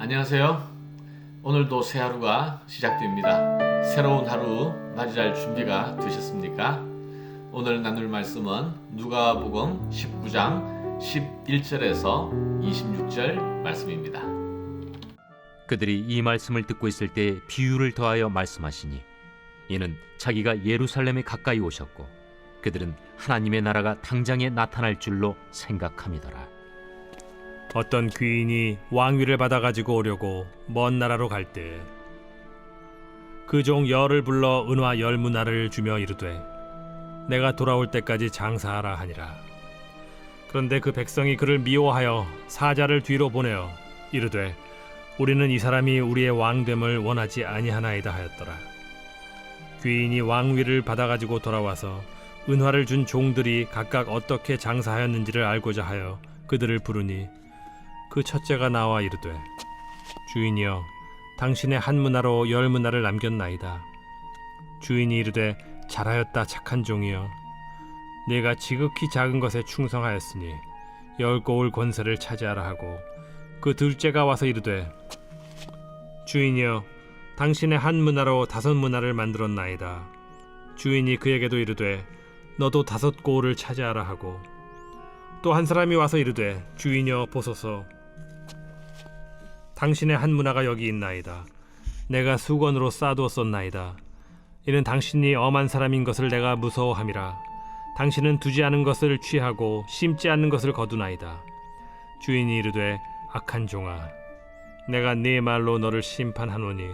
안녕하세요. 오늘도 새 하루가 시작됩니다. 새로운 하루 맞이할 준비가 되셨습니까? 오늘 나눌 말씀은 누가복음 19장 11절에서 26절 말씀입니다. 그들이 이 말씀을 듣고 있을 때 비유를 더하여 말씀하시니 이는 자기가 예루살렘에 가까이 오셨고 그들은 하나님의 나라가 당장에 나타날 줄로 생각함이더라. 어떤 귀인이 왕위를 받아가지고 오려고 먼 나라로 갈 때 그 종 열을 불러 은화 10문화를 주며 이르되 내가 돌아올 때까지 장사하라 하니라. 그런데 그 백성이 그를 미워하여 사자를 뒤로 보내어 이르되 우리는 이 사람이 우리의 왕됨을 원하지 아니하나이다 하였더라. 귀인이 왕위를 받아가지고 돌아와서 은화를 준 종들이 각각 어떻게 장사하였는지를 알고자 하여 그들을 부르니 그 첫째가 나와 이르되 주인이여 당신의 한 문화로 10문화를 남겼나이다. 주인이 이르되 잘하였다 착한 종이여 네가 지극히 작은 것에 충성하였으니 10고을 권세를 차지하라 하고 그 둘째가 와서 이르되 주인이여 당신의 한 문화로 5문화를 만들었나이다. 주인이 그에게도 이르되 너도 5고을을 차지하라 하고 또 한 사람이 와서 이르되 주인이여 보소서 당신의 한 문화가 여기 있나이다. 내가 수건으로 싸두었었나이다. 이는 당신이 엄한 사람인 것을 내가 무서워함이라. 당신은 두지 않은 것을 취하고 심지 않는 것을 거두나이다. 주인이 이르되 악한 종아 내가 네 말로 너를 심판하노니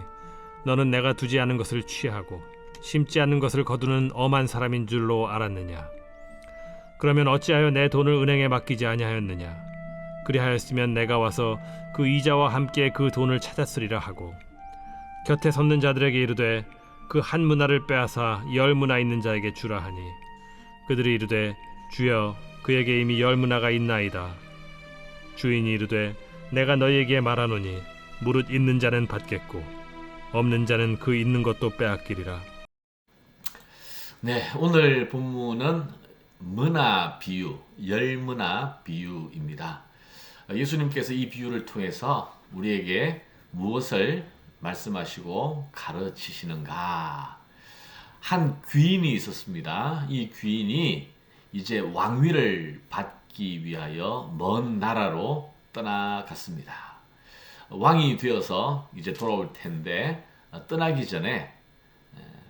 너는 내가 두지 않은 것을 취하고 심지 않는 것을 거두는 엄한 사람인 줄로 알았느냐. 그러면 어찌하여 내 돈을 은행에 맡기지 아니하였느냐. 그리하였으면 내가 와서 그 이자와 함께 그 돈을 찾았으리라 하고 곁에 섰는 자들에게 이르되 그 한 문화를 빼앗아 10문화 있는 자에게 주라 하니 그들이 이르되 주여 그에게 이미 10문화가 있나이다. 주인이 이르되 내가 너희에게 말하노니 무릇 있는 자는 받겠고 없는 자는 그 있는 것도 빼앗기리라. 네, 오늘 본문은 문화 비유, 10문화 비유입니다. 예수님께서 이 비유를 통해서 우리에게 무엇을 말씀하시고 가르치시는가? 한 귀인이 있었습니다. 이 귀인이 이제 왕위를 받기 위하여 먼 나라로 떠나갔습니다. 왕이 되어서 이제 돌아올 텐데 떠나기 전에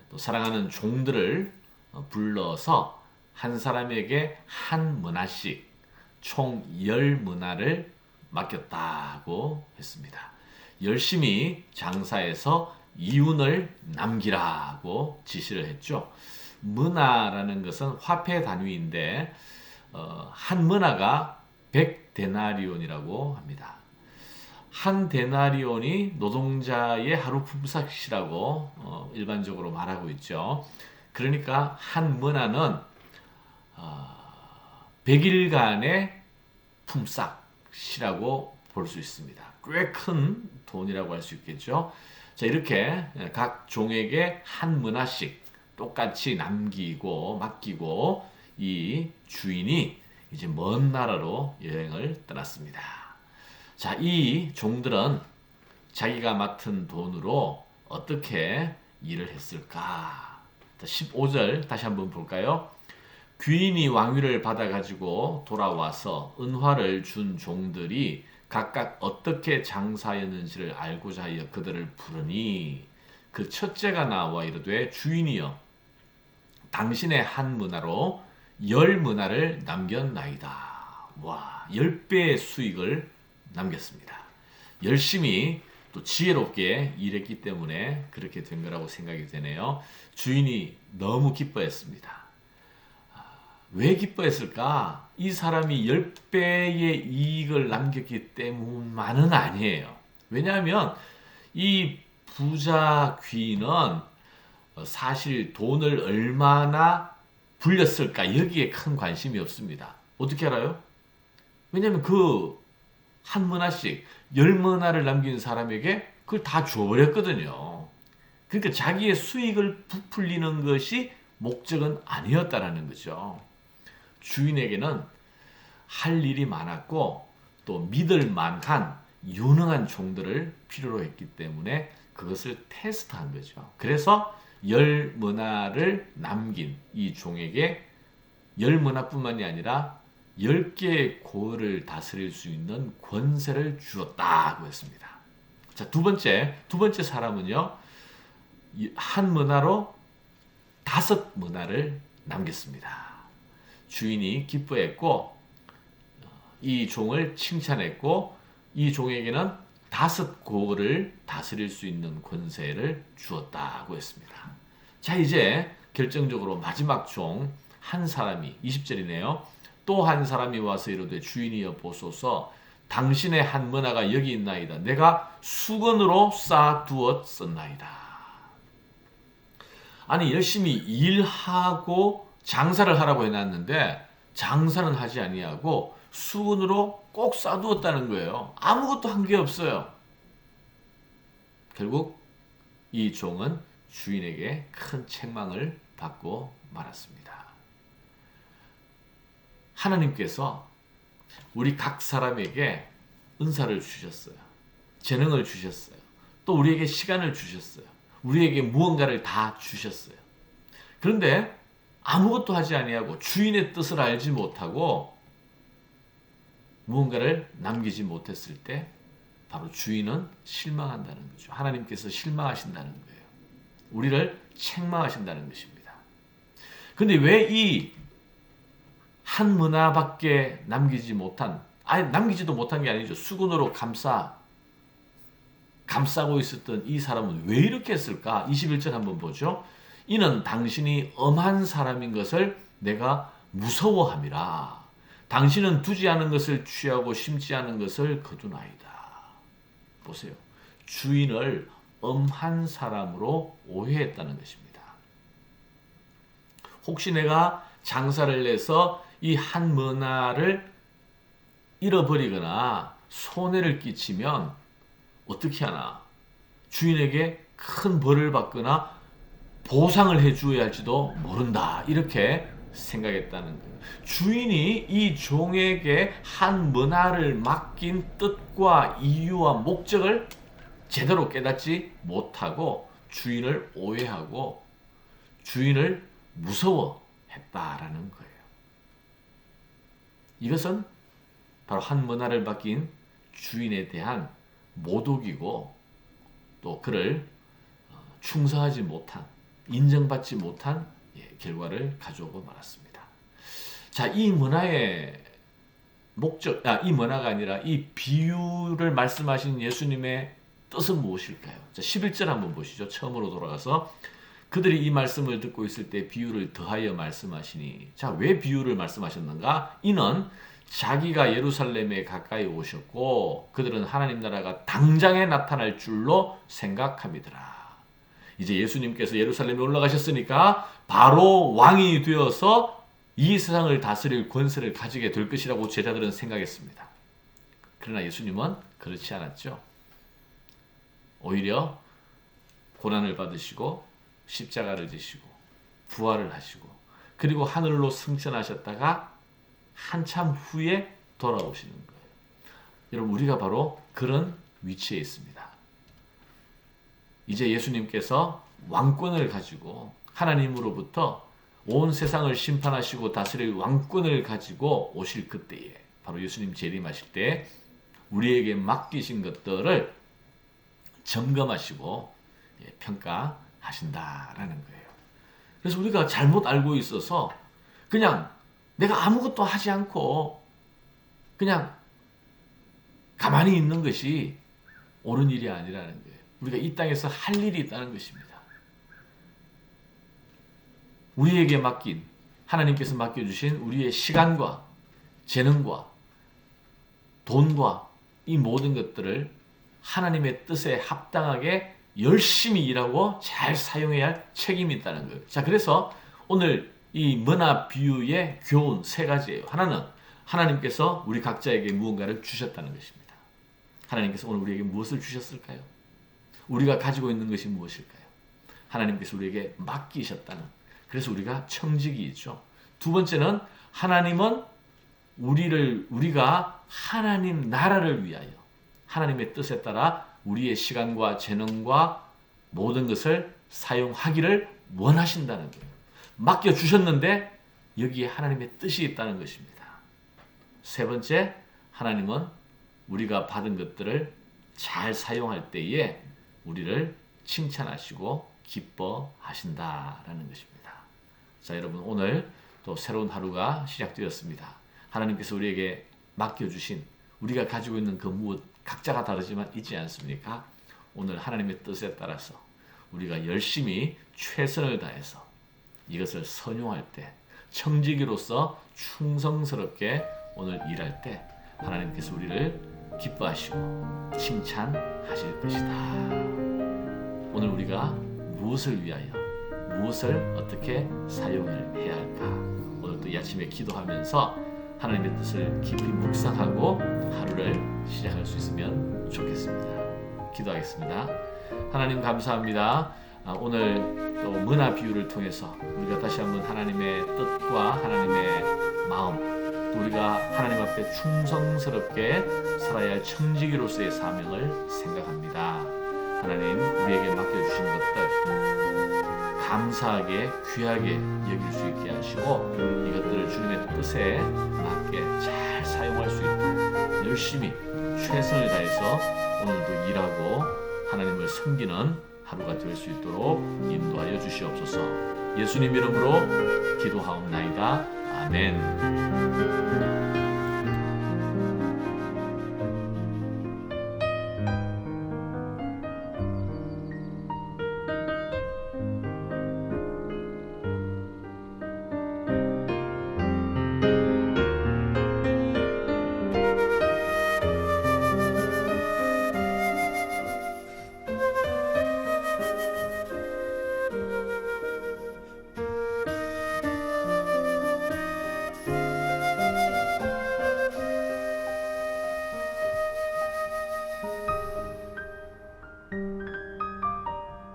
또 사랑하는 종들을 불러서 한 사람에게 한 문화씩 총 10문화를 맡겼다고 했습니다. 열심히 장사해서 이윤을 남기라고 지시를 했죠. 문화라는 것은 화폐 단위인데 한 문화가 100데나리온이라고 합니다. 한 데나리온이 노동자의 하루 품삯이라고 일반적으로 말하고 있죠. 그러니까 한 문화는 100일간의 품삯이라고 볼 수 있습니다. 꽤 큰 돈이라고 할 수 있겠죠. 자, 이렇게 각 종에게 한 문화씩 똑같이 남기고 맡기고 이 주인이 이제 먼 나라로 여행을 떠났습니다. 자, 이 종들은 자기가 맡은 돈으로 어떻게 일을 했을까? 15절 다시 한번 볼까요? 귀인이 왕위를 받아가지고 돌아와서 은화를 준 종들이 각각 어떻게 장사하였는지를 알고자 하여 그들을 부르니 그 첫째가 나와 이르되 주인이여 당신의 한 문화로 10문화를 남겼나이다. 와, 10배의 수익을 남겼습니다. 열심히 또 지혜롭게 일했기 때문에 그렇게 된 거라고 생각이 되네요. 주인이 너무 기뻐했습니다. 왜 기뻐했을까? 이 사람이 10배의 이익을 남겼기 때문만은 아니에요. 왜냐하면 이 부자 귀인은 사실 돈을 얼마나 불렸을까 여기에 큰 관심이 없습니다. 어떻게 알아요? 왜냐하면 그 한 문화씩 10문화를 남긴 사람에게 그걸 다 줘버렸거든요. 그러니까 자기의 수익을 부풀리는 것이 목적은 아니었다라는 거죠. 주인에게는 할 일이 많았고 또 믿을 만한 유능한 종들을 필요로 했기 때문에 그것을 테스트한 거죠. 그래서 10문화를 남긴 이 종에게 10문화뿐만이 아니라 10개의 고을을 다스릴 수 있는 권세를 주었다고 했습니다. 자, 두 번째 사람은요, 한 문화로 5문화를 남겼습니다. 주인이 기뻐했고, 이 종을 칭찬했고, 이 종에게는 5고을을 다스릴 수 있는 권세를 주었다고 했습니다. 자, 이제 결정적으로 마지막 종 한 사람이 20절이네요. 또 한 사람이 와서 이르되 주인이여 보소서 당신의 한 문화가 여기 있나이다. 내가 수건으로 쌓아두었었나이다. 아니 열심히 일하고 장사를 하라고 해놨는데 장사는 하지 아니하고 수건으로 꼭 쌓아두었다는 거예요. 아무것도 한 게 없어요. 결국 이 종은 주인에게 큰 책망을 받고 말았습니다. 하나님께서 우리 각 사람에게 은사를 주셨어요. 재능을 주셨어요. 또 우리에게 시간을 주셨어요. 우리에게 무언가를 다 주셨어요. 그런데 아무것도 하지 아니하고 주인의 뜻을 알지 못하고 무언가를 남기지 못했을 때 바로 주인은 실망한다는 거죠. 하나님께서 실망하신다는 거예요. 우리를 책망하신다는 것입니다. 그런데 왜 이 한 문화밖에 남기지도 못한 게 아니죠. 수건으로 감싸고 있었던 이 사람은 왜 이렇게 했을까? 21절 한번 보죠. 이는 당신이 엄한 사람인 것을 내가 무서워함이라. 당신은 두지 않은 것을 취하고 심지 않은 것을 거두나이다. 보세요. 주인을 엄한 사람으로 오해했다는 것입니다. 혹시 내가 장사를 내서 이 한 문화를 잃어버리거나 손해를 끼치면 어떻게 하나? 주인에게 큰 벌을 받거나 보상을 해주어야 할지도 모른다. 이렇게 생각했다는 거예요. 주인이 이 종에게 한 문화를 맡긴 뜻과 이유와 목적을 제대로 깨닫지 못하고 주인을 오해하고 주인을 무서워했다라는 거예요. 이것은 바로 한 문화를 맡긴 주인에 대한 모독이고 또 그를 충성하지 못한, 인정받지 못한 결과를 가져오고 말았습니다. 자, 이 문화의 이 문화가 아니라 이 비유를 말씀하신 예수님의 뜻은 무엇일까요? 자, 11절 한번 보시죠. 처음으로 돌아가서 그들이 이 말씀을 듣고 있을 때 비유를 더하여 말씀하시니. 자, 왜 비유를 말씀하셨는가? 이는 자기가 예루살렘에 가까이 오셨고 그들은 하나님 나라가 당장에 나타날 줄로 생각함이더라. 이제 예수님께서 예루살렘에 올라가셨으니까 바로 왕이 되어서 이 세상을 다스릴 권세를 가지게 될 것이라고 제자들은 생각했습니다. 그러나 예수님은 그렇지 않았죠. 오히려 고난을 받으시고 십자가를 지시고 부활을 하시고 그리고 하늘로 승천하셨다가 한참 후에 돌아오시는 거예요. 여러분, 우리가 바로 그런 위치에 있습니다. 이제 예수님께서 왕권을 가지고 하나님으로부터 온 세상을 심판하시고 다스릴 왕권을 가지고 오실 그때에 바로 예수님 재림하실 때 우리에게 맡기신 것들을 점검하시고 평가하신다라는 거예요. 그래서 우리가 잘못 알고 있어서 그냥 내가 아무것도 하지 않고 그냥 가만히 있는 것이 옳은 일이 아니라는 거예요. 우리가 이 땅에서 할 일이 있다는 것입니다. 우리에게 맡긴, 하나님께서 맡겨주신 우리의 시간과 재능과 돈과 이 모든 것들을 하나님의 뜻에 합당하게 열심히 일하고 잘 사용해야 할 책임이 있다는 거예요. 자, 그래서 오늘 이 문화 비유의 교훈 3가지예요. 하나는 하나님께서 우리 각자에게 무언가를 주셨다는 것입니다. 하나님께서 오늘 우리에게 무엇을 주셨을까요? 우리가 가지고 있는 것이 무엇일까요? 하나님께서 우리에게 맡기셨다는, 그래서 우리가 청직이 있죠. 두 번째는 하나님은 우리가 하나님 나라를 위하여 하나님의 뜻에 따라 우리의 시간과 재능과 모든 것을 사용하기를 원하신다는 거예요. 맡겨주셨는데 여기에 하나님의 뜻이 있다는 것입니다. 세 번째, 하나님은 우리가 받은 것들을 잘 사용할 때에 우리를 칭찬하시고 기뻐하신다라는 것입니다. 자, 여러분, 오늘 또 새로운 하루가 시작되었습니다. 하나님께서 우리에게 맡겨주신, 우리가 가지고 있는 그 무엇, 각자가 다르지만 있지 않습니까? 오늘 하나님의 뜻에 따라서 우리가 열심히 최선을 다해서 이것을 선용할 때, 청지기로서 충성스럽게 오늘 일할 때 하나님께서 우리를 기뻐하시고 칭찬하실 것이다. 오늘 우리가 무엇을 위하여, 무엇을 어떻게 사용해야 할까? 오늘 또 이 아침에 기도하면서 하나님의 뜻을 깊이 묵상하고 하루를 시작할 수 있으면 좋겠습니다. 기도하겠습니다. 하나님 감사합니다. 오늘 또 문화 비유를 통해서 우리가 다시 한번 하나님의 뜻과 하나님의 마음, 또 우리가 하나님 앞에 충성스럽게 살아야 할 청지기로서의 사명을 생각합니다. 하나님, 우리에게 맡겨주신 것들 감사하게 귀하게 여길 수 있게 하시고 이것들을 주님의 뜻에 맞게 잘 사용할 수 있도록 열심히 최선을 다해서 오늘도 일하고 하나님을 섬기는 하루가 될 수 있도록 인도하여 주시옵소서. 예수님 이름으로 기도하옵나이다. 아멘.